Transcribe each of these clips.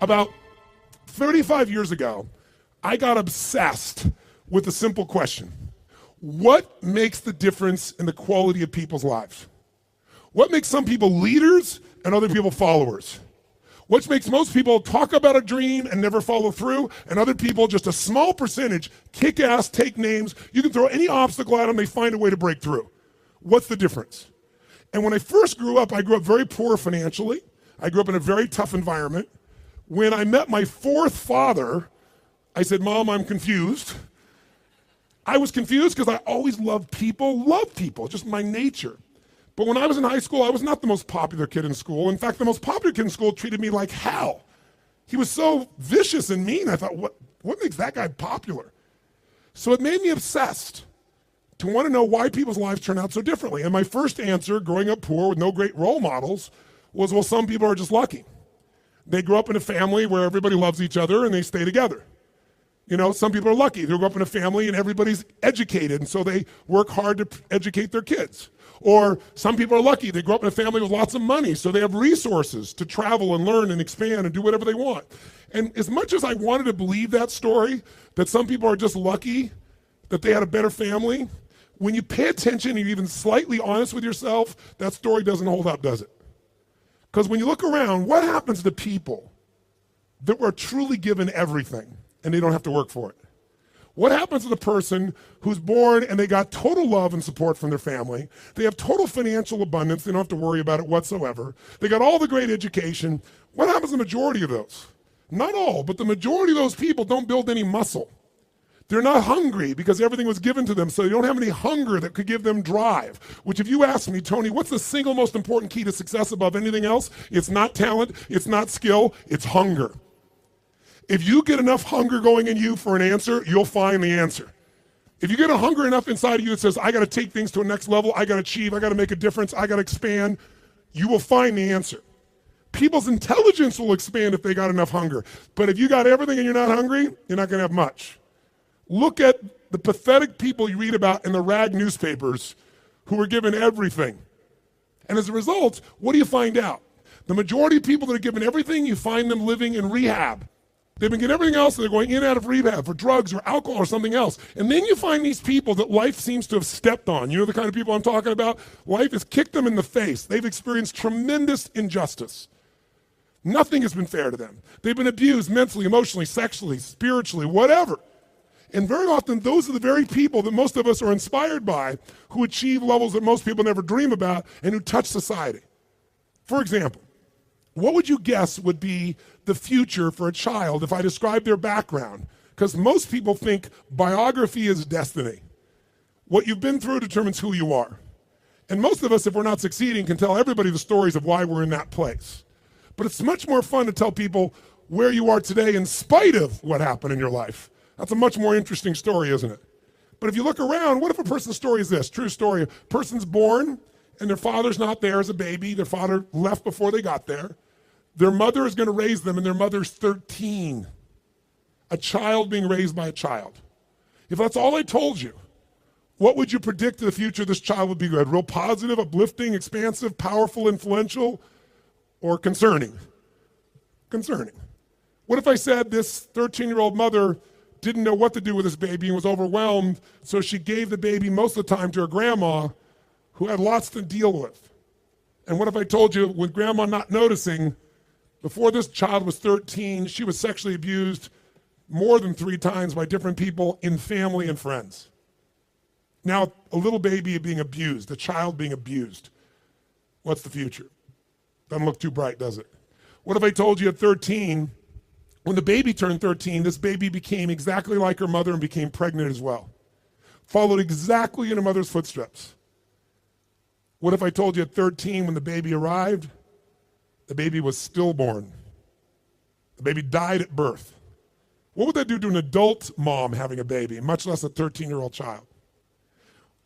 About 35 years ago, I got obsessed with a simple question. What makes the difference in the quality of people's lives? What makes some people leaders and other people followers? What makes most people talk about a dream and never follow through, and other people, just a small percentage, kick ass, take names. You can throw any obstacle at them, they find a way to break through. What's the difference? And when I first grew up, I grew up very poor financially. I grew up in a very tough environment. When I met my fourth father, I said, Mom, I'm confused. I was confused because I always loved people, just my nature. But when I was in high school, I was not the most popular kid in school. In fact, the most popular kid in school treated me like hell. He was so vicious and mean. I thought, what makes that guy popular? So it made me obsessed to want to know why people's lives turn out so differently. And my first answer, growing up poor with no great role models, was, well, some people are just lucky. They grew up in a family where everybody loves each other and they stay together. You know, some people are lucky. They grew up in a family and everybody's educated, and so they work hard to educate their kids. Or some people are lucky. They grew up in a family with lots of money, so they have resources to travel and learn and expand and do whatever they want. And as much as I wanted to believe that story, that some people are just lucky, that they had a better family, when you pay attention and you're even slightly honest with yourself, that story doesn't hold up, does it? Because when you look around, what happens to people that were truly given everything and they don't have to work for it? What happens to the person who's born and they got total love and support from their family? They have total financial abundance. They don't have to worry about it whatsoever. They got all the great education. What happens to the majority of those? Not all, but the majority of those people don't build any muscle. They're not hungry because everything was given to them, so they don't have any hunger that could give them drive. Which if you ask me, Tony, what's the single most important key to success above anything else? It's not talent, it's not skill, it's hunger. If you get enough hunger going in you for an answer, you'll find the answer. If you get a hunger enough inside of you that says, I gotta take things to a next level, I gotta achieve, I gotta make a difference, I gotta expand, you will find the answer. People's intelligence will expand if they got enough hunger. But if you got everything and you're not hungry, you're not gonna have much. Look at the pathetic people you read about in the rag newspapers who were given everything. And as a result, what do you find out? The majority of people that are given everything, you find them living in rehab. They've been getting everything else, and they're going in and out of rehab for drugs or alcohol or something else. And then you find these people that life seems to have stepped on. You know the kind of people I'm talking about? Life has kicked them in the face. They've experienced tremendous injustice. Nothing has been fair to them. They've been abused mentally, emotionally, sexually, spiritually, whatever. And very often, those are the very people that most of us are inspired by, who achieve levels that most people never dream about and who touch society. For example, what would you guess would be the future for a child if I described their background? Because most people think biography is destiny. What you've been through determines who you are. And most of us, if we're not succeeding, can tell everybody the stories of why we're in that place. But it's much more fun to tell people where you are today in spite of what happened in your life. That's a much more interesting story, isn't it? But if you look around, what if a person's story is this? True story. A person's born and their father's not there as a baby. Their father left before they got there. Their mother is going to raise them and their mother's 13. A child being raised by a child. If that's all I told you, what would you predict the future of this child would be good? Real positive, uplifting, expansive, powerful, influential, or concerning? Concerning. What if I said this 13-year-old mother didn't know what to do with this baby and was overwhelmed, so she gave the baby most of the time to her grandma, who had lots to deal with? And what if I told you, with grandma not noticing, before this child was 13, she was sexually abused more than 3 times by different people in family and friends? Now, a little baby being abused, a child being abused. What's the future? Doesn't look too bright, does it? What if I told you at 13, when the baby turned 13, this baby became exactly like her mother and became pregnant as well. Followed exactly in her mother's footsteps. What if I told you at 13, when the baby arrived, the baby was stillborn? The baby died at birth. What would that do to an adult mom having a baby, much less a 13-year-old child?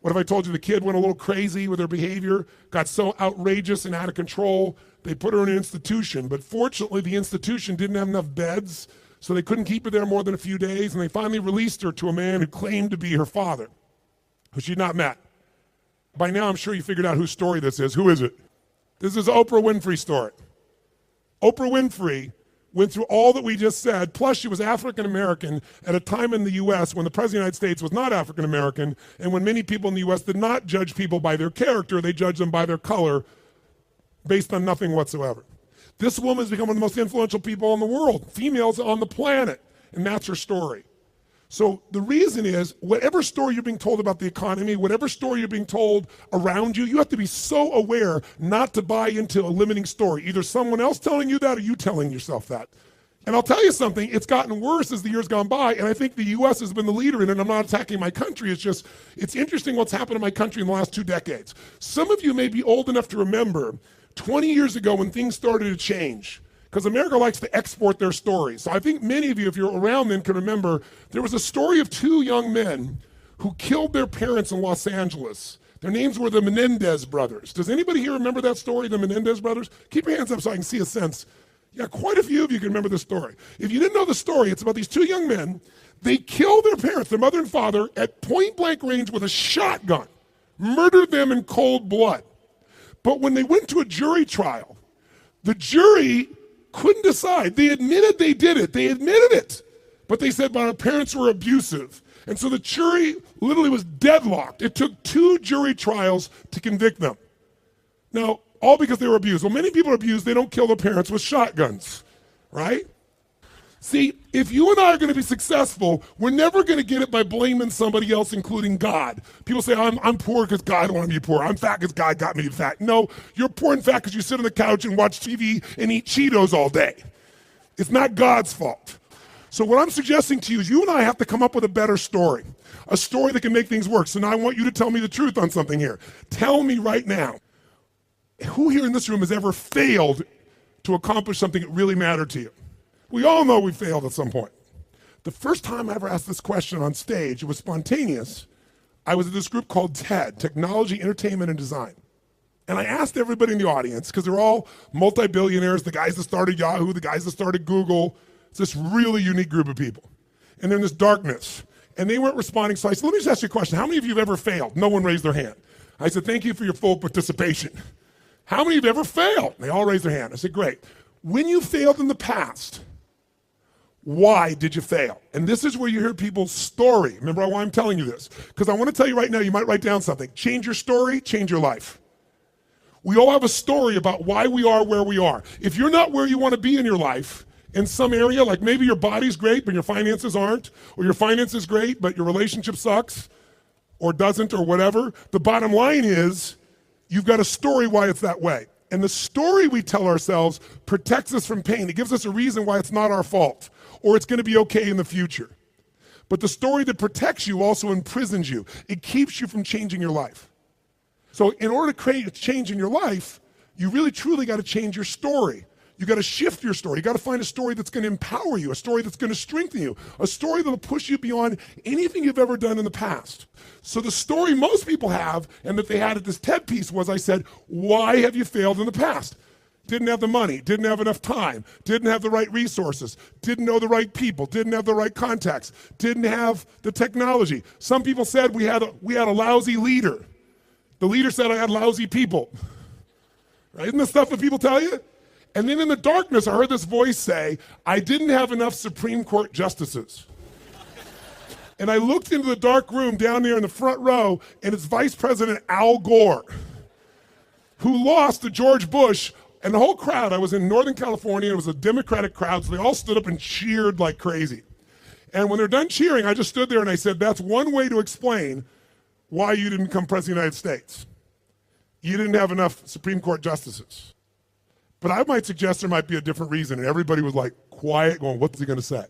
What if I told you the kid went a little crazy with her behavior, got so outrageous and out of control, they put her in an institution, but fortunately the institution didn't have enough beds, so they couldn't keep her there more than a few days, and they finally released her to a man who claimed to be her father, who she'd not met. By now, I'm sure you figured out whose story this is. Who is it? This is Oprah Winfrey's story. Oprah Winfrey went through all that we just said, plus she was African American at a time in the US when the President of the United States was not African American, and when many people in the US did not judge people by their character, they judged them by their color based on nothing whatsoever. This woman has become one of the most influential people in the world, females on the planet, and that's her story. So the reason is, whatever story you're being told about the economy, whatever story you're being told around you, you have to be so aware not to buy into a limiting story. Either someone else telling you that or you telling yourself that. And I'll tell you something, it's gotten worse as the years gone by, and I think the US has been the leader in it, and I'm not attacking my country, it's interesting what's happened in my country in the last 2 decades. Some of you may be old enough to remember 20 years ago when things started to change, because America likes to export their stories. So I think many of you, if you're around then, can remember there was a story of 2 young men who killed their parents in Los Angeles. Their names were the Menendez brothers. Does anybody here remember that story, the Menendez brothers? Keep your hands up so I can see a sense. Yeah, quite a few of you can remember the story. If you didn't know the story, it's about these 2 young men. They killed their parents, their mother and father, at point blank range with a shotgun, murdered them in cold blood. But when they went to a jury trial, the jury couldn't decide. They admitted they did it. They admitted it. But they said, but our parents were abusive. And so the jury literally was deadlocked. It took 2 jury trials to convict them. Now, all because they were abused. Well, many people are abused. They don't kill their parents with shotguns, right? See, if you and I are going to be successful, we're never going to get it by blaming somebody else, including God. People say, I'm poor because God wanted me to be poor. I'm fat because God got me to be fat. No, you're poor and fat because you sit on the couch and watch TV and eat Cheetos all day. It's not God's fault. So what I'm suggesting to you is you and I have to come up with a better story, a story that can make things work. So now I want you to tell me the truth on something here. Tell me right now, who here in this room has ever failed to accomplish something that really mattered to you? We all know we failed at some point. The first time I ever asked this question on stage, it was spontaneous. I was at this group called TED, Technology, Entertainment, and Design. And I asked everybody in the audience, because they're all multi-billionaires, the guys that started Yahoo, the guys that started Google. It's this really unique group of people. And they're in this darkness. And they weren't responding, so I said, let me just ask you a question. How many of you have ever failed? No one raised their hand. I said, thank you for your full participation. How many of you have ever failed? They all raised their hand. I said, great. When you failed in the past, why did you fail? And this is where you hear people's story. Remember why I'm telling you this? Because I want to tell you right now, you might write down something. Change your story, change your life. We all have a story about why we are where we are. If you're not where you want to be in your life, in some area, like maybe your body's great, but your finances aren't, or your finances great, but your relationship sucks, or doesn't, or whatever, the bottom line is, you've got a story why it's that way. And the story we tell ourselves protects us from pain. It gives us a reason why it's not our fault, or it's going to be okay in the future. But the story that protects you also imprisons you. It keeps you from changing your life. So in order to create a change in your life, you really truly got to change your story. You got to shift your story. You got to find a story that's going to empower you, a story that's going to strengthen you, a story that'll push you beyond anything you've ever done in the past. So the story most people have, and that they had at this TED piece was, I said, why have you failed in the past? Didn't have the money, didn't have enough time, didn't have the right resources, didn't know the right people, didn't have the right contacts, didn't have the technology. Some people said we had a lousy leader. The leader said I had lousy people. Right? Isn't this stuff that people tell you? And then in the darkness, I heard this voice say, I didn't have enough Supreme Court justices. And I looked into the dark room down there in the front row, and it's Vice President Al Gore, who lost to George Bush. And the whole crowd, I was in Northern California, it was a Democratic crowd, so they all stood up and cheered like crazy. And when they're done cheering, I just stood there and I said, that's one way to explain why you didn't become President of the United States. You didn't have enough Supreme Court justices. But I might suggest there might be a different reason. And everybody was like quiet, going, what's he going to say?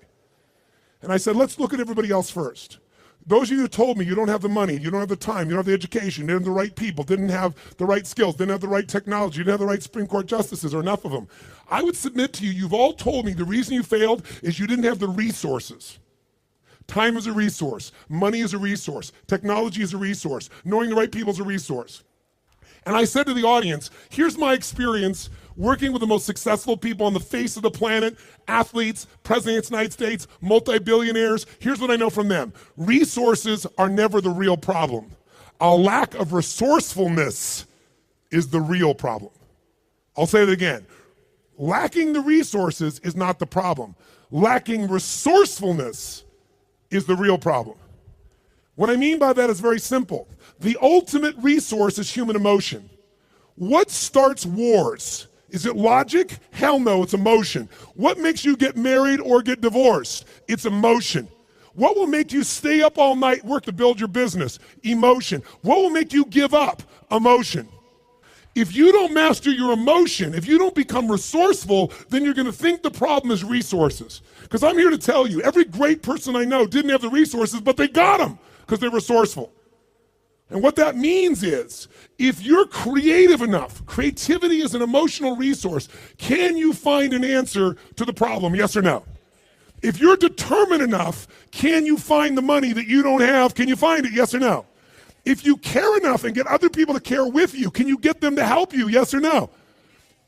And I said, let's look at everybody else first. Those of you who told me you don't have the money, you don't have the time, you don't have the education, you didn't have the right people, didn't have the right skills, didn't have the right technology, didn't have the right Supreme Court justices, or enough of them. I would submit to you, you've all told me the reason you failed is you didn't have the resources. Time is a resource. Money is a resource. Technology is a resource. Knowing the right people is a resource. And I said to the audience, here's my experience working with the most successful people on the face of the planet, athletes, presidents of the United States, multi-billionaires. Here's what I know from them. Resources are never the real problem. A lack of resourcefulness is the real problem. I'll say it again. Lacking the resources is not the problem. Lacking resourcefulness is the real problem. What I mean by that is very simple. The ultimate resource is human emotion. What starts wars? Is it logic? Hell no, it's emotion. What makes you get married or get divorced? It's emotion. What will make you stay up all night, work to build your business? Emotion. What will make you give up? Emotion. If you don't master your emotion, if you don't become resourceful, then you're going to think the problem is resources. Because I'm here to tell you, every great person I know didn't have the resources, but they got them because they're resourceful. And what that means is, if you're creative enough, creativity is an emotional resource, can you find an answer to the problem, yes or no? If you're determined enough, can you find the money that you don't have? Can you find it, yes or no? If you care enough and get other people to care with you, can you get them to help you, yes or no?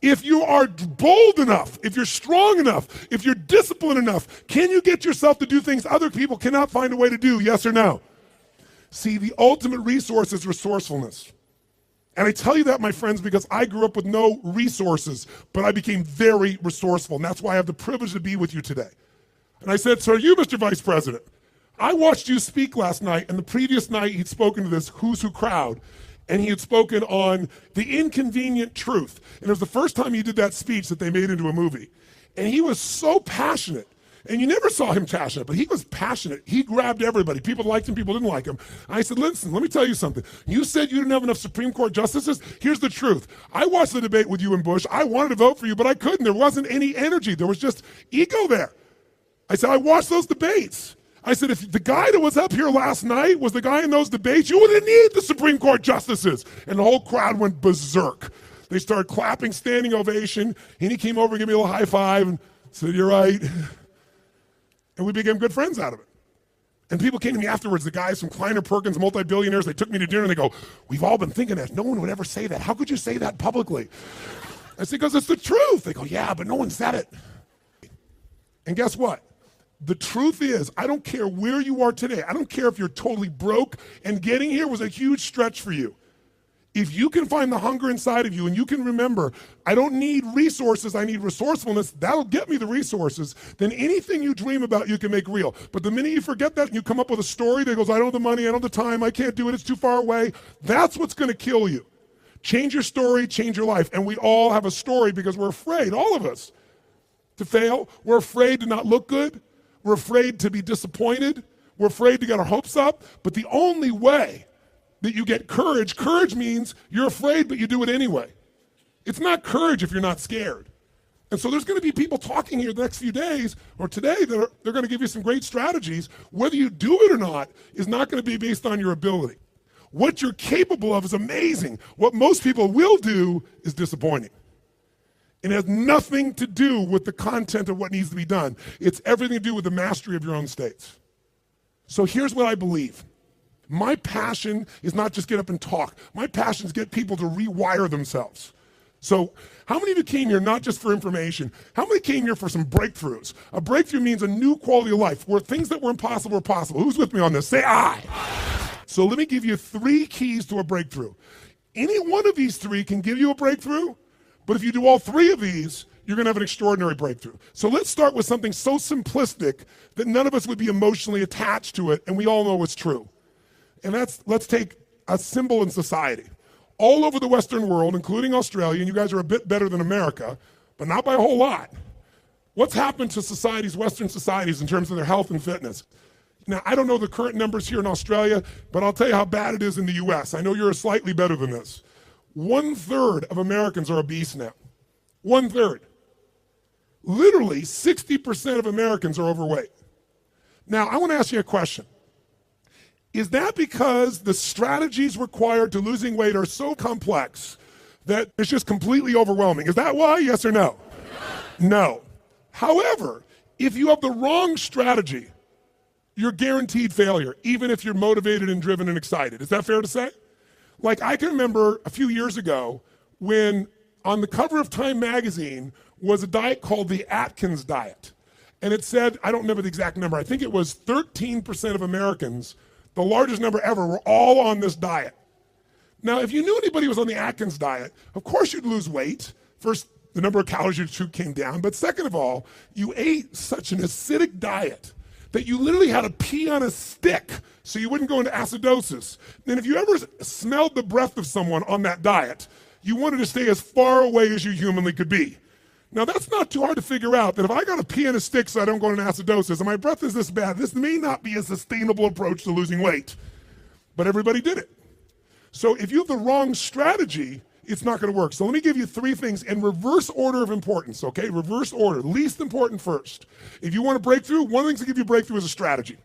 If you are bold enough, if you're strong enough, if you're disciplined enough, can you get yourself to do things other people cannot find a way to do, yes or no? See, the ultimate resource is resourcefulness. And I tell you that, my friends, because I grew up with no resources, but I became very resourceful. And that's why I have the privilege to be with you today. And I said, so are you, Mr. Vice President? I watched you speak last night, and the previous night he'd spoken to this Who's Who crowd, and he had spoken on the inconvenient truth. And it was the first time he did that speech that they made into a movie. And he was so passionate. And you never saw him passionate, but he was passionate. He grabbed everybody. People liked him, people didn't like him. I said, listen, let me tell you something. You said you didn't have enough Supreme Court justices. Here's the truth. I watched the debate with you and Bush. I wanted to vote for you, but I couldn't. There wasn't any energy. There was just ego there. I said, I watched those debates. I said, if the guy that was up here last night was the guy in those debates, you wouldn't need the Supreme Court justices. And the whole crowd went berserk. They started clapping, standing ovation, and he came over and gave me a little high five and said, you're right. And we became good friends out of it. And people came to me afterwards, the guys from Kleiner Perkins, multi-billionaires, they took me to dinner and they go, we've all been thinking that. No one would ever say that. How could you say that publicly? I said, because it's the truth. They go, yeah, but no one said it. And guess what? The truth is, I don't care where you are today. I don't care if you're totally broke and getting here was a huge stretch for you. If you can find the hunger inside of you and you can remember, I don't need resources, I need resourcefulness, that'll get me the resources, then anything you dream about you can make real. But the minute you forget that and you come up with a story that goes, I don't have the money, I don't have the time, I can't do it, it's too far away, that's what's gonna kill you. Change your story, change your life. And we all have a story because we're afraid, all of us, to fail. We're afraid to not look good. We're afraid to be disappointed. We're afraid to get our hopes up. But the only way that you get courage, courage means you're afraid, but you do it anyway. It's not courage if you're not scared. And so there's going to be people talking here the next few days or today that they're going to give you some great strategies. Whether you do it or not is not going to be based on your ability. What you're capable of is amazing. What most people will do is disappointing. It has nothing to do with the content of what needs to be done. It's everything to do with the mastery of your own states. So here's what I believe. My passion is not just get up and talk. My passion is get people to rewire themselves. So how many of you came here not just for information? How many came here for some breakthroughs? A breakthrough means a new quality of life where things that were impossible are possible. Who's with me on this? Say aye. So let me give you 3 keys to a breakthrough. Any one of these 3 can give you a breakthrough. But if you do all 3 of these, you're going to have an extraordinary breakthrough. So let's start with something so simplistic that none of us would be emotionally attached to it, and we all know it's true. And let's take a symbol in society. All over the Western world, including Australia, and you guys are a bit better than America, but not by a whole lot. What's happened to societies, Western societies, in terms of their health and fitness? Now, I don't know the current numbers here in Australia, but I'll tell you how bad it is in the US. I know you're slightly better than this. 1/3 of Americans are obese now. 1/3. Literally 60% of Americans are overweight. Now, I want to ask you a question. Is that because the strategies required to losing weight are so complex that it's just completely overwhelming? Is that why? Yes or no? No. However, if you have the wrong strategy, you're guaranteed failure, even if you're motivated and driven and excited. Is that fair to say? Like, I can remember a few years ago when on the cover of Time magazine was a diet called the Atkins diet. And it said, I don't remember the exact number, I think it was 13% of Americans, the largest number ever, were all on this diet. Now, if you knew anybody was on the Atkins diet, of course you'd lose weight. First the number of calories you took came down. But second of all, you ate such an acidic diet that you literally had to pee on a stick so you wouldn't go into acidosis. And if you ever smelled the breath of someone on that diet, you wanted to stay as far away as you humanly could be. Now, that's not too hard to figure out, that if I got to pee on a stick so I don't go into acidosis and my breath is this bad, this may not be a sustainable approach to losing weight. But everybody did it. So if you have the wrong strategy, it's not going to work. So let me give you 3 things in reverse order of importance, okay? Reverse order, least important first. If you want a breakthrough, one of the things that give you a breakthrough is a strategy.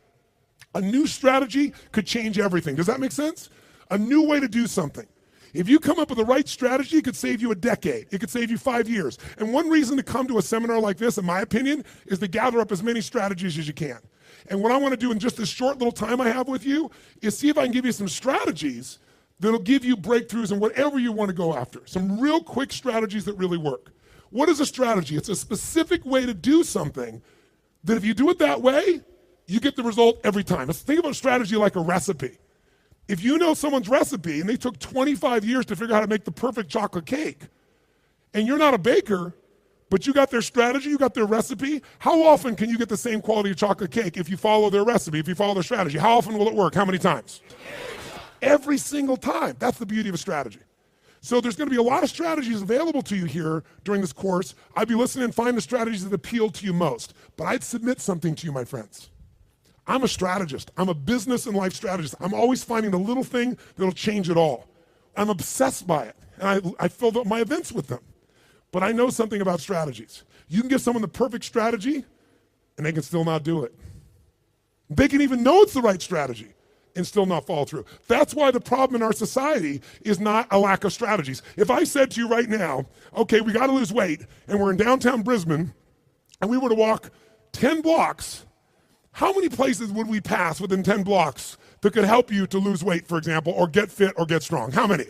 A new strategy could change everything. Does that make sense? A new way to do something. If you come up with the right strategy, it could save you a decade. It could save you 5 years. And one reason to come to a seminar like this, in my opinion, is to gather up as many strategies as you can. And what I want to do in just this short little time I have with you is see if I can give you some strategies that'll give you breakthroughs in whatever you want to go after. Some real quick strategies that really work. What is a strategy? It's a specific way to do something that if you do it that way, you get the result every time. Let's think about strategy like a recipe. If you know someone's recipe and they took 25 years to figure out how to make the perfect chocolate cake, and you're not a baker, but you got their strategy, you got their recipe, how often can you get the same quality of chocolate cake if you follow their recipe, if you follow their strategy? How often will it work? How many times? Every single time. That's the beauty of a strategy. So there's going to be a lot of strategies available to you here during this course. I'd be listening and find the strategies that appeal to you most. But I'd submit something to you, my friends. I'm a strategist. I'm a business and life strategist. I'm always finding the little thing that'll change it all. I'm obsessed by it. And I fill up my events with them. But I know something about strategies. You can give someone the perfect strategy, and they can still not do it. They can even know it's the right strategy and still not follow through. That's why the problem in our society is not a lack of strategies. If I said to you right now, okay, we got to lose weight, and we're in downtown Brisbane, and we were to walk 10 blocks, how many places would we pass within 10 blocks that could help you to lose weight, for example, or get fit or get strong? How many?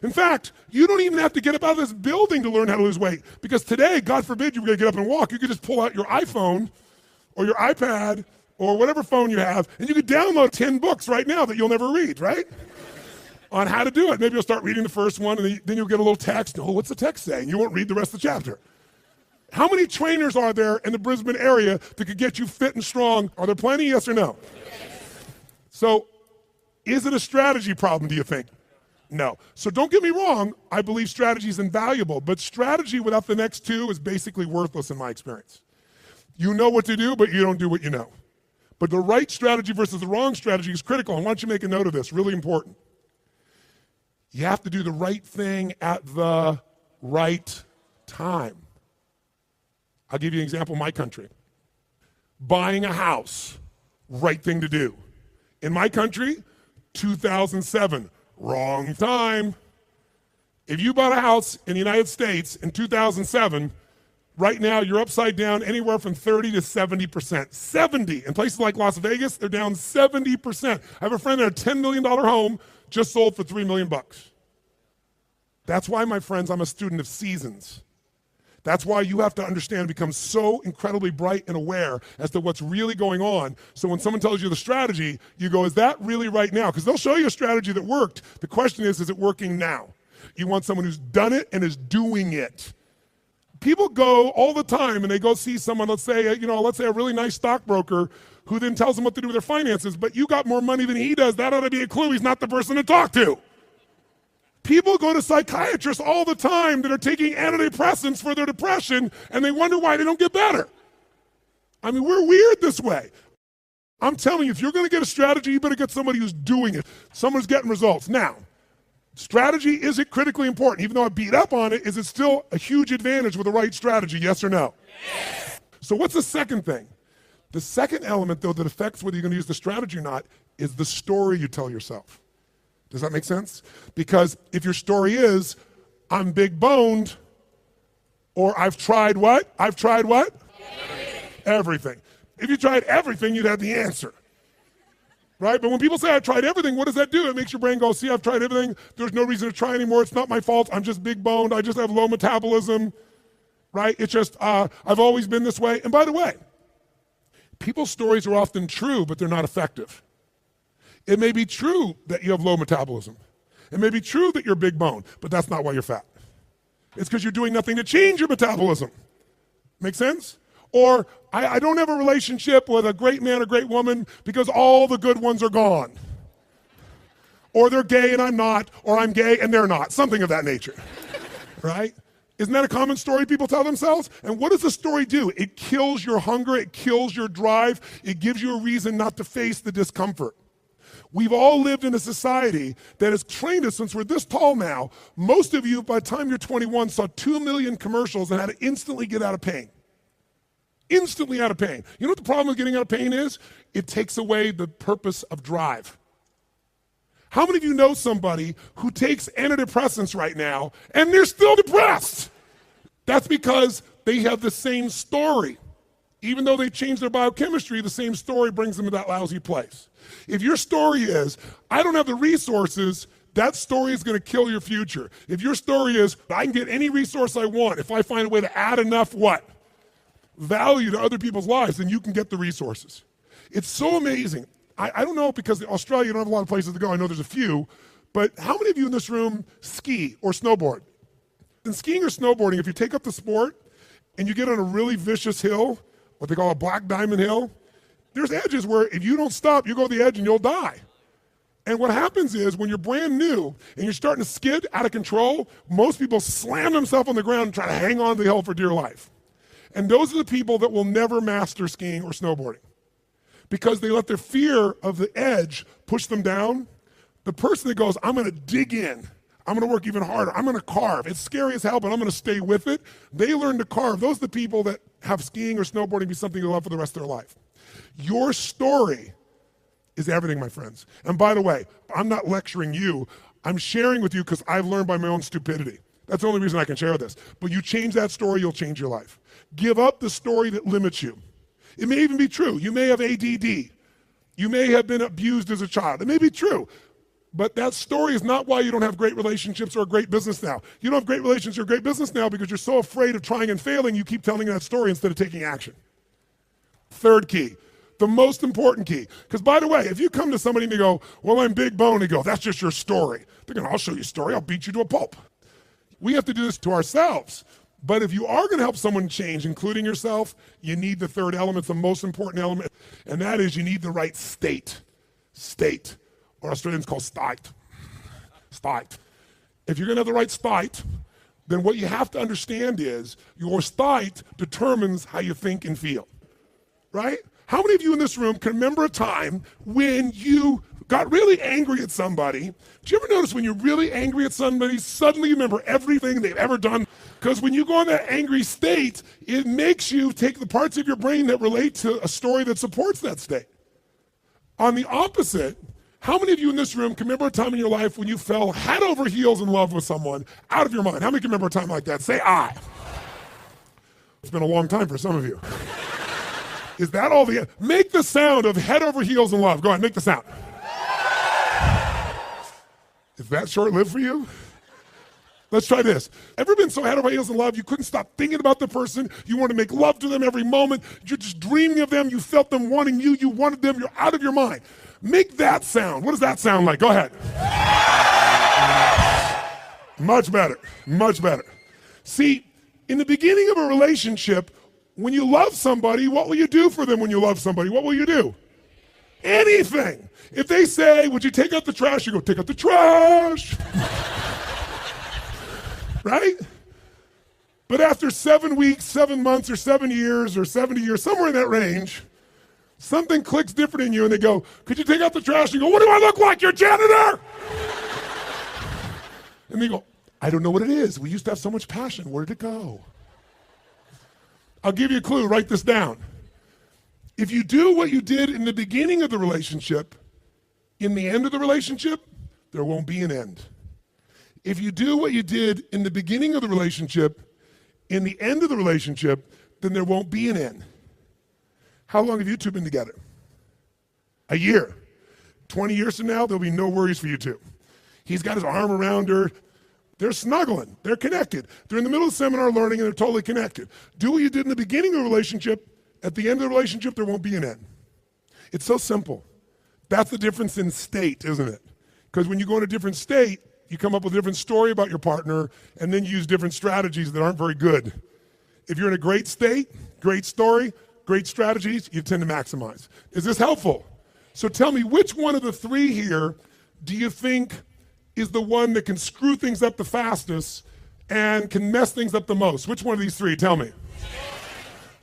In fact, you don't even have to get up out of this building to learn how to lose weight, because today, God forbid you're going to get up and walk, you could just pull out your iPhone or your iPad or whatever phone you have, and you could download 10 books right now that you'll never read, right? On how to do it. Maybe you'll start reading the first one, and then you'll get a little text. Oh, what's the text say? And you won't read the rest of the chapter. How many trainers are there in the Brisbane area that could get you fit and strong? Are there plenty, yes or no? Yes. So, is it a strategy problem, do you think? No. So don't get me wrong, I believe strategy is invaluable, but strategy without the next 2 is basically worthless in my experience. You know what to do, but you don't do what you know. But the right strategy versus the wrong strategy is critical. I want you to make a note of this, really important. You have to do the right thing at the right time. I'll give you an example in my country. Buying a house, right thing to do. In my country, 2007, wrong time. If you bought a house in the United States in 2007, right now you're upside down anywhere from 30 to 70%. 70. In places like Las Vegas, they're down 70%. I have a friend that had a $10 million home just sold for $3 million. That's why, my friends, I'm a student of seasons. That's why you have to understand and become so incredibly bright and aware as to what's really going on. So when someone tells you the strategy, you go, is that really right now? Because they'll show you a strategy that worked. The question is it working now? You want someone who's done it and is doing it. People go all the time and they go see someone, let's say a really nice stockbroker who then tells them what to do with their finances, but you got more money than he does. That ought to be a clue he's not the person to talk to. People go to psychiatrists all the time that are taking antidepressants for their depression, and they wonder why they don't get better. I mean, we're weird this way. I'm telling you, if you're going to get a strategy, you better get somebody who's doing it, someone who's getting results. Now, strategy, is it critically important? Even though I beat up on it, is it still a huge advantage with the right strategy, yes or no? Yes. So what's the second thing? The second element, though, that affects whether you're going to use the strategy or not is the story you tell yourself. Does that make sense? Because if your story is, I'm big boned, or I've tried what? I've tried what? Everything. If you tried everything, you'd have the answer. Right? But when people say, I've tried everything, what does that do? It makes your brain go, see, I've tried everything. There's no reason to try anymore. It's not my fault. I'm just big boned. I just have low metabolism. Right? It's just, I've always been this way. And by the way, people's stories are often true, but they're not effective. It may be true that you have low metabolism. It may be true that you're big bone, but that's not why you're fat. It's because you're doing nothing to change your metabolism. Make sense? Or I don't have a relationship with a great man or great woman because all the good ones are gone. Or they're gay and I'm not, or I'm gay and they're not. Something of that nature, right? Isn't that a common story people tell themselves? And what does the story do? It kills your hunger, it kills your drive, it gives you a reason not to face the discomfort. We've all lived in a society that has trained us since we're this tall now. Most of you, by the time you're 21, saw 2 million commercials and had to instantly get out of pain. Instantly out of pain. You know what the problem with getting out of pain is? It takes away the purpose of drive. How many of you know somebody who takes antidepressants right now and they're still depressed? That's because they have the same story. Even though they changed their biochemistry, the same story brings them to that lousy place. If your story is, I don't have the resources, that story is going to kill your future. If your story is, I can get any resource I want, if I find a way to add enough what? Value to other people's lives, then you can get the resources. It's so amazing. I don't know, because in Australia you don't have a lot of places to go. I know there's a few, but how many of you in this room ski or snowboard? In skiing or snowboarding, if you take up the sport and you get on a really vicious hill, what they call a black diamond hill, there's edges where if you don't stop, you go to the edge and you'll die. And what happens is when you're brand new and you're starting to skid out of control, most people slam themselves on the ground and try to hang on to the hill for dear life. And those are the people that will never master skiing or snowboarding, because they let their fear of the edge push them down. The person that goes, I'm going to dig in, I'm going to work even harder, I'm going to carve. It's scary as hell, but I'm going to stay with it. They learn to carve. Those are the people that have skiing or snowboarding be something they love for the rest of their life. Your story is everything, my friends. And by the way, I'm not lecturing you. I'm sharing with you because I've learned by my own stupidity. That's the only reason I can share this. But you change that story, you'll change your life. Give up the story that limits you. It may even be true. You may have ADD. You may have been abused as a child. It may be true. But that story is not why you don't have great relationships or a great business now. You don't have great relationships or great business now because you're so afraid of trying and failing, you keep telling that story instead of taking action. Third key, the most important key. Because by the way, if you come to somebody and they go, well, I'm big bone, they go, that's just your story. They're going, I'll show you a story. I'll beat you to a pulp. We have to do this to ourselves. But if you are going to help someone change, including yourself, you need the third element, the most important element, and that is you need the right state. State, or Australians call state. State. If you're going to have the right state, then what you have to understand is your state determines how you think and feel, right? How many of you in this room can remember a time when you got really angry at somebody? Do you ever notice when you're really angry at somebody, suddenly you remember everything they've ever done? Because when you go in that angry state, it makes you take the parts of your brain that relate to a story that supports that state. On the opposite, how many of you in this room can remember a time in your life when you fell head over heels in love with someone out of your mind? How many can remember a time like that? Say I. It's been a long time for some of you. Is that all the... Make the sound of head over heels in love. Go ahead, make the sound. Is that short-lived for you? Let's try this. Ever been so head over heels in love you couldn't stop thinking about the person? You want to make love to them every moment. You're just dreaming of them. You felt them wanting you. You wanted them. You're out of your mind. Make that sound. What does that sound like? Go ahead. Much better. Much better. See, in the beginning of a relationship, when you love somebody, what will you do for them when you love somebody? What will you do? Anything. If they say, would you take out the trash? You go, take out the trash. Right? But after 7 weeks, 7 months, or 7 years, or 70 years, somewhere in that range, something clicks different in you and they go, could you take out the trash? You go, what do I look like, your janitor? And they go, I don't know what it is. We used to have so much passion. Where did it go? I'll give you a clue. Write this down. If you do what you did in the beginning of the relationship, in the end of the relationship, there won't be an end. If you do what you did in the beginning of the relationship, in the end of the relationship, then there won't be an end. How long have you two been together? A year. 20 years from now, there'll be no worries for you two. He's got his arm around her. They're snuggling. They're connected. They're in the middle of the seminar learning and they're totally connected. Do what you did in the beginning of the relationship. At the end of the relationship, there won't be an end. It's so simple. That's the difference in state, isn't it? Because when you go in a different state, you come up with a different story about your partner, and then use different strategies that aren't very good. If you're in a great state, great story, great strategies, you tend to maximize. Is this helpful? So tell me, which one of the three here do you think is the one that can screw things up the fastest and can mess things up the most? Which one of these three? Tell me.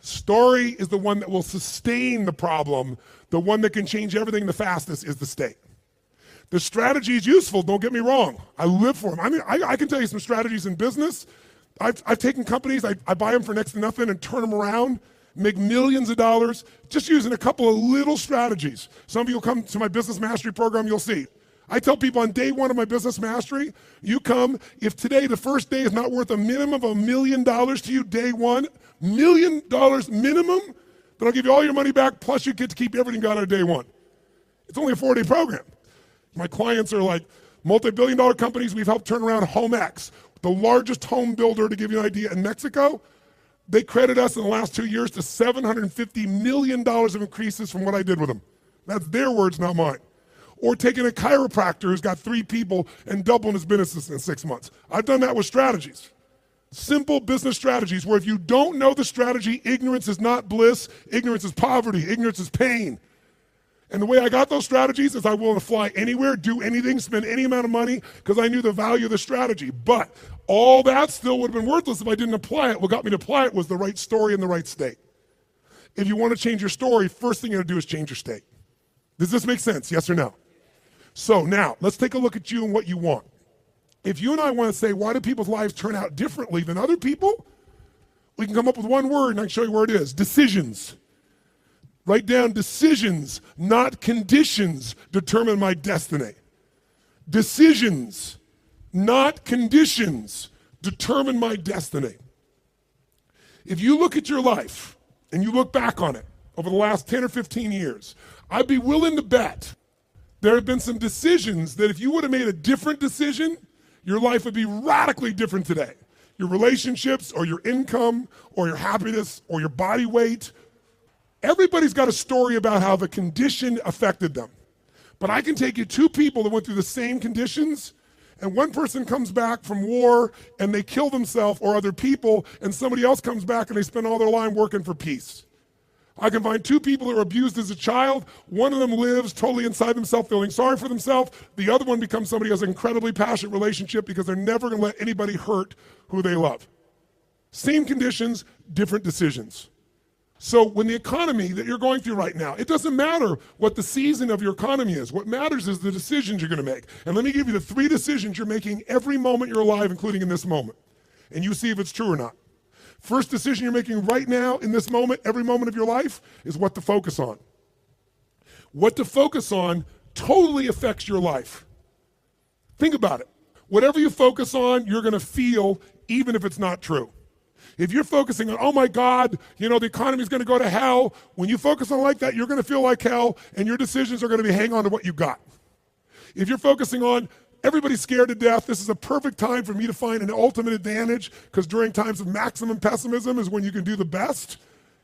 Story is the one that will sustain the problem. The one that can change everything the fastest is the state. The strategy is useful, don't get me wrong. I live for them. I mean, I can tell you some strategies in business. I've taken companies, I buy them for next to nothing and turn them around, make millions of dollars, just using a couple of little strategies. Some of you will come to my business mastery program, you'll see. I tell people on day one of my business mastery, you come, if today the first day is not worth a minimum of $1 million to you, day one, $1 million minimum, then I'll give you all your money back, plus you get to keep everything you got on day one. It's only a 4-day program. My clients are like multi-billion-dollar companies. We've helped turn around HomeX, the largest home builder, to give you an idea, in Mexico. They credit us in the last 2 years to $750 million of increases from what I did with them. That's their words, not mine. Or taking a chiropractor who's got 3 people and doubling his business in 6 months. I've done that with strategies. Simple business strategies where if you don't know the strategy, ignorance is not bliss, ignorance is poverty, ignorance is pain. And the way I got those strategies is I willing to fly anywhere, do anything, spend any amount of money because I knew the value of the strategy. But all that still would have been worthless if I didn't apply it. What got me to apply it was the right story in the right state. If you want to change your story, first thing you're going to do is change your state. Does this make sense? Yes or no? So now, let's take a look at you and what you want. If you and I want to say, why do people's lives turn out differently than other people? We can come up with one word and I can show you where it is. Decisions. Write down decisions, not conditions, determine my destiny. Decisions, not conditions, determine my destiny. If you look at your life and you look back on it over the last 10 or 15 years, I'd be willing to bet there have been some decisions that if you would have made a different decision, your life would be radically different today. Your relationships or your income or your happiness or your body weight. Everybody's got a story about how the condition affected them. But I can take you 2 people that went through the same conditions, and one person comes back from war and they kill themselves or other people, and somebody else comes back and they spend all their life working for peace. I can find 2 people that were abused as a child. One of them lives totally inside themselves, feeling sorry for themselves. The other one becomes somebody who has an incredibly passionate relationship because they're never going to let anybody hurt who they love. Same conditions, different decisions. So when the economy that you're going through right now, it doesn't matter what the season of your economy is. What matters is the decisions you're going to make. And let me give you the 3 decisions you're making every moment you're alive, including in this moment. And you see if it's true or not. First decision you're making right now in this moment, every moment of your life, is what to focus on. What to focus on totally affects your life. Think about it. Whatever you focus on, you're going to feel, even if it's not true. If you're focusing on, oh my God, the economy's going to go to hell, when you focus on like that, you're going to feel like hell, and your decisions are going to be hang on to what you got. If you're focusing on, everybody's scared to death, this is a perfect time for me to find an ultimate advantage, because during times of maximum pessimism is when you can do the best.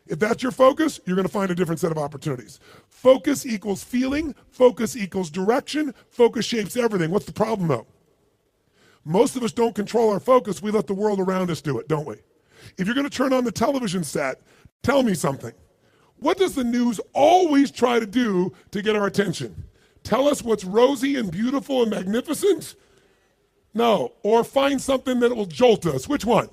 If that's your focus, you're going to find a different set of opportunities. Focus equals feeling, focus equals direction, focus shapes everything. What's the problem though? Most of us don't control our focus, we let the world around us do it, don't we? If you're going to turn on the television set, tell me something. What does the news always try to do to get our attention? Tell us what's rosy and beautiful and magnificent? No. Or find something that will jolt us. Which one?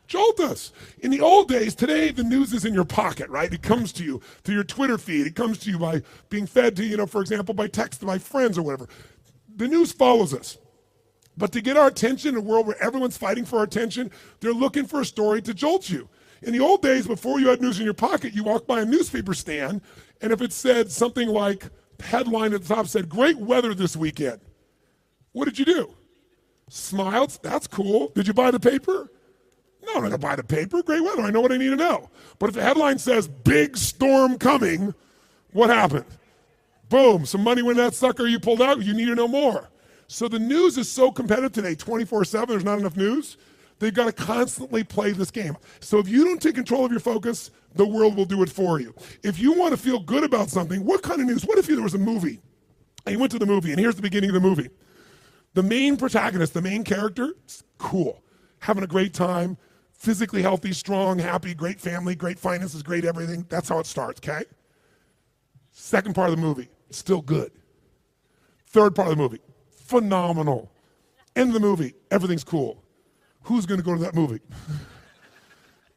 Jolt us. In the old days, today the news is in your pocket, right? It comes to you through your Twitter feed. It comes to you by being fed to, for example, by text by friends or whatever. The news follows us. But to get our attention in a world where everyone's fighting for our attention, they're looking for a story to jolt you. In the old days, before you had news in your pocket, you walked by a newspaper stand, and if it said something like, headline at the top said, great weather this weekend, what did you do? Smiled? That's cool. Did you buy the paper? No, I'm not going to buy the paper. Great weather. I know what I need to know. But if the headline says, big storm coming, what happened? Boom, some money went in that sucker you pulled out. You need to know more. So the news is so competitive today, 24/7, there's not enough news. They've got to constantly play this game. So if you don't take control of your focus, the world will do it for you. If you want to feel good about something, what kind of news? What if there was a movie, and you went to the movie, and here's the beginning of the movie. The main protagonist, the main character, it's cool. Having a great time, physically healthy, strong, happy, great family, great finances, great everything. That's how it starts, okay? Second part of the movie, still good. Third part of the movie, phenomenal. End of the movie, everything's cool. Who's gonna go to that movie?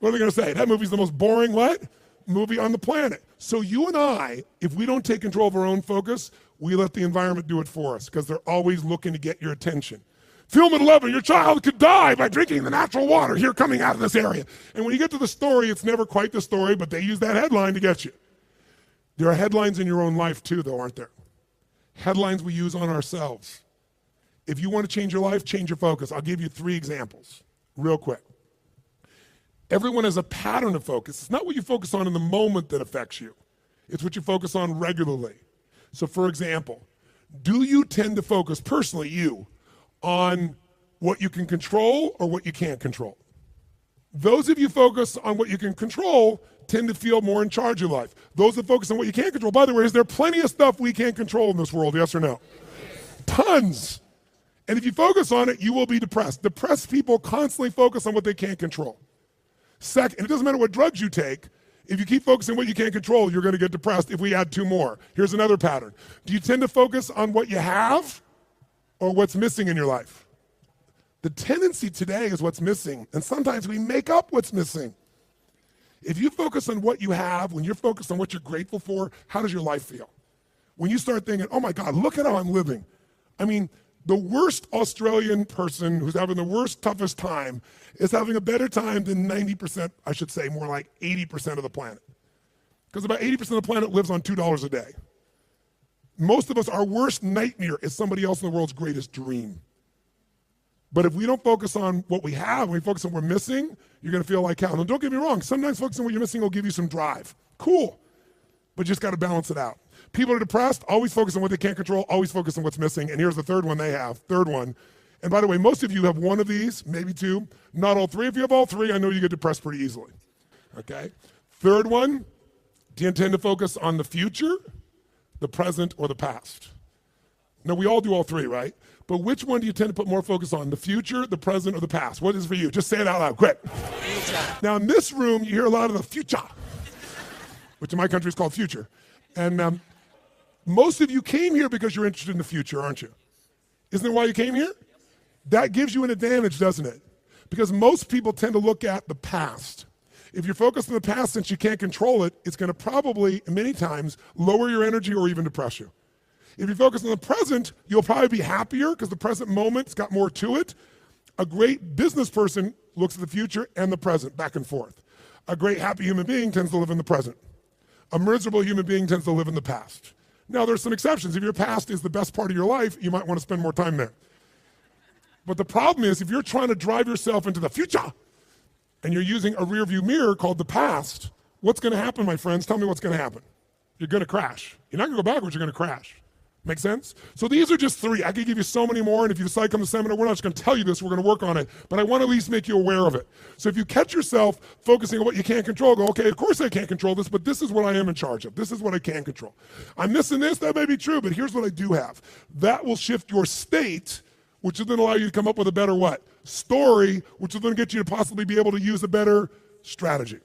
What are they gonna say? That movie's the most boring what? Movie on the planet. So you and I, if we don't take control of our own focus, we let the environment do it for us because they're always looking to get your attention. Film at 11, your child could die by drinking the natural water here coming out of this area. And when you get to the story, it's never quite the story, but they use that headline to get you. There are headlines in your own life too, though, aren't there? Headlines we use on ourselves. If you want to change your life, change your focus. I'll give you 3 examples real quick. Everyone has a pattern of focus. It's not what you focus on in the moment that affects you. It's what you focus on regularly. So for example, do you tend to focus, personally you, on what you can control or what you can't control? Those of you focus on what you can control tend to feel more in charge of life. Those that focus on what you can't control, by the way, is there plenty of stuff we can't control in this world, yes or no? Tons. And if you focus on it, you will be depressed. Depressed people constantly focus on what they can't control. Second, and it doesn't matter what drugs you take, if you keep focusing on what you can't control, you're gonna get depressed if we add 2 more. Here's another pattern. Do you tend to focus on what you have or what's missing in your life? The tendency today is what's missing, and sometimes we make up what's missing. If you focus on what you have, when you're focused on what you're grateful for, how does your life feel? When you start thinking, oh my God, look at how I'm living. I mean, the worst Australian person who's having the worst, toughest time is having a better time than 90%, I should say, more like 80% of the planet. Because about 80% of the planet lives on $2 a day. Most of us, our worst nightmare is somebody else in the world's greatest dream. But if we don't focus on what we have, when we focus on what we're missing, you're gonna feel like hell. Now don't get me wrong, sometimes focusing on what you're missing will give you some drive. Cool, but you just gotta balance it out. People are depressed, always focus on what they can't control, always focus on what's missing, and here's the third one they have, third one. And by the way, most of you have one of these, maybe 2, not all 3. If you have all 3, I know you get depressed pretty easily, okay? Third one, do you tend to focus on the future, the present, or the past? Now we all do all 3, right? But which one do you tend to put more focus on, the future, the present, or the past? What is it for you? Just say it out loud, quick. Future. Now in this room, you hear a lot of the future, which in my country is called future. And most of you came here because you're interested in the future, aren't you? Isn't that why you came here? That gives you an advantage, doesn't it? Because most people tend to look at the past. If you're focused on the past, since you can't control it, it's gonna probably, many times, lower your energy or even depress you. If you focus on the present, you'll probably be happier because the present moment's got more to it. A great business person looks at the future and the present, back and forth. A great happy human being tends to live in the present. A miserable human being tends to live in the past. Now there's some exceptions. If your past is the best part of your life, you might want to spend more time there. But the problem is if you're trying to drive yourself into the future and you're using a rear view mirror called the past, what's gonna happen, my friends? Tell me what's gonna happen. You're gonna crash. You're not gonna go backwards, you're gonna crash. Make sense? So these are just 3. I could give you so many more, and if you decide to come to the seminar, we're not just gonna tell you this, we're gonna work on it. But I wanna at least make you aware of it. So if you catch yourself focusing on what you can't control, go, okay, of course I can't control this, but this is what I am in charge of. This is what I can control. I'm missing this, that may be true, but here's what I do have. That will shift your state, which will then allow you to come up with a better what? Story, which will then get you to possibly be able to use a better strategy.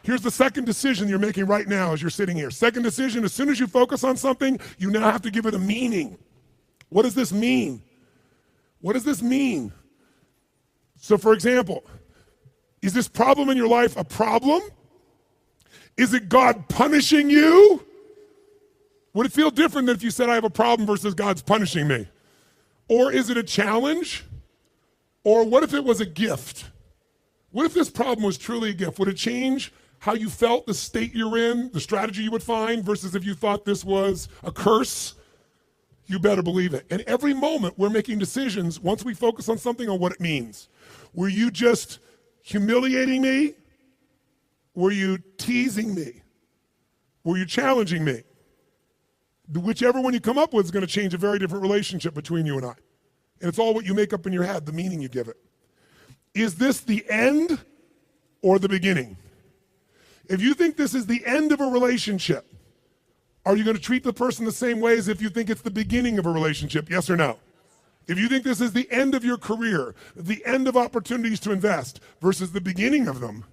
Here's the second decision you're making right now as you're sitting here. Second decision, as soon as you focus on something, you now have to give it a meaning. What does this mean? What does this mean? So for example, is this problem in your life a problem? Is it God punishing you? Would it feel different than if you said I have a problem versus God's punishing me? Or is it a challenge? Or what if it was a gift? What if this problem was truly a gift? Would it change how you felt, the state you're in, the strategy you would find, versus if you thought this was a curse? You better believe it. And every moment we're making decisions, once we focus on something, on what it means. Were you just humiliating me? Were you teasing me? Were you challenging me? Whichever one you come up with is gonna change a very different relationship between you and I. And it's all what you make up in your head, the meaning you give it. Is this the end or the beginning? If you think this is the end of a relationship, are you gonna treat the person the same way as if you think it's the beginning of a relationship, yes or no? If you think this is the end of your career, the end of opportunities to invest versus the beginning of them,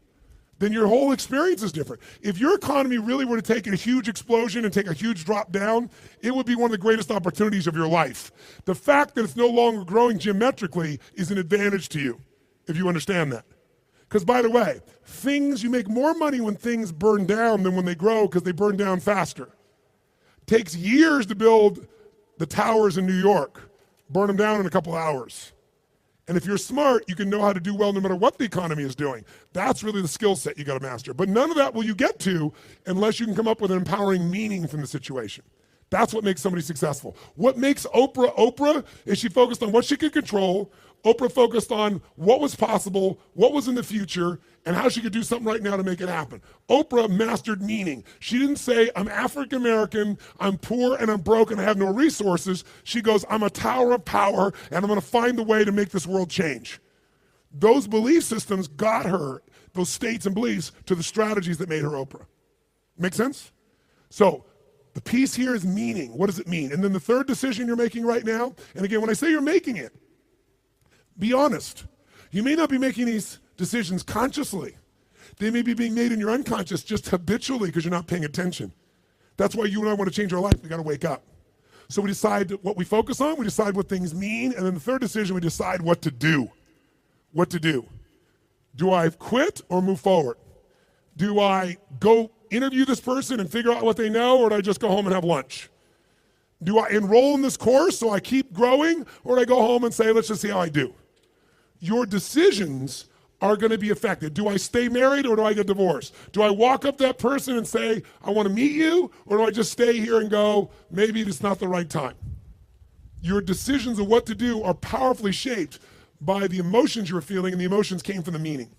then your whole experience is different. If your economy really were to take a huge explosion and take a huge drop down, it would be one of the greatest opportunities of your life. The fact that it's no longer growing geometrically is an advantage to you, if you understand that. Because by the way, you make more money when things burn down than when they grow because they burn down faster. It takes years to build the towers in New York, burn them down in a couple hours. And if you're smart, you can know how to do well no matter what the economy is doing. That's really the skill set you got to master. But none of that will you get to unless you can come up with an empowering meaning from the situation. That's what makes somebody successful. What makes Oprah Oprah is she focused on what she could control. Oprah focused on what was possible, what was in the future, and how she could do something right now to make it happen. Oprah mastered meaning. She didn't say, I'm African American, I'm poor and I'm broke and I have no resources. She goes, I'm a tower of power and I'm gonna find a way to make this world change. Those belief systems got her, those states and beliefs, to the strategies that made her Oprah. Make sense? So the piece here is meaning. What does it mean? And then the third decision you're making right now, and again, when I say you're making it, be honest. You may not be making these decisions consciously. They may be being made in your unconscious just habitually because you're not paying attention. That's why you and I want to change our life. We got to wake up. So we decide what we focus on, we decide what things mean, and then the third decision, we decide what to do. What to do. Do I quit or move forward? Do I go interview this person and figure out what they know, or do I just go home and have lunch? Do I enroll in this course so I keep growing, or do I go home and say, let's just see how I do? Your decisions are going to be affected. Do I stay married or do I get divorced? Do I walk up to that person and say, I want to meet you, or do I just stay here and go, maybe it's not the right time? Your decisions of what to do are powerfully shaped by the emotions you're feeling, and the emotions came from the meaning.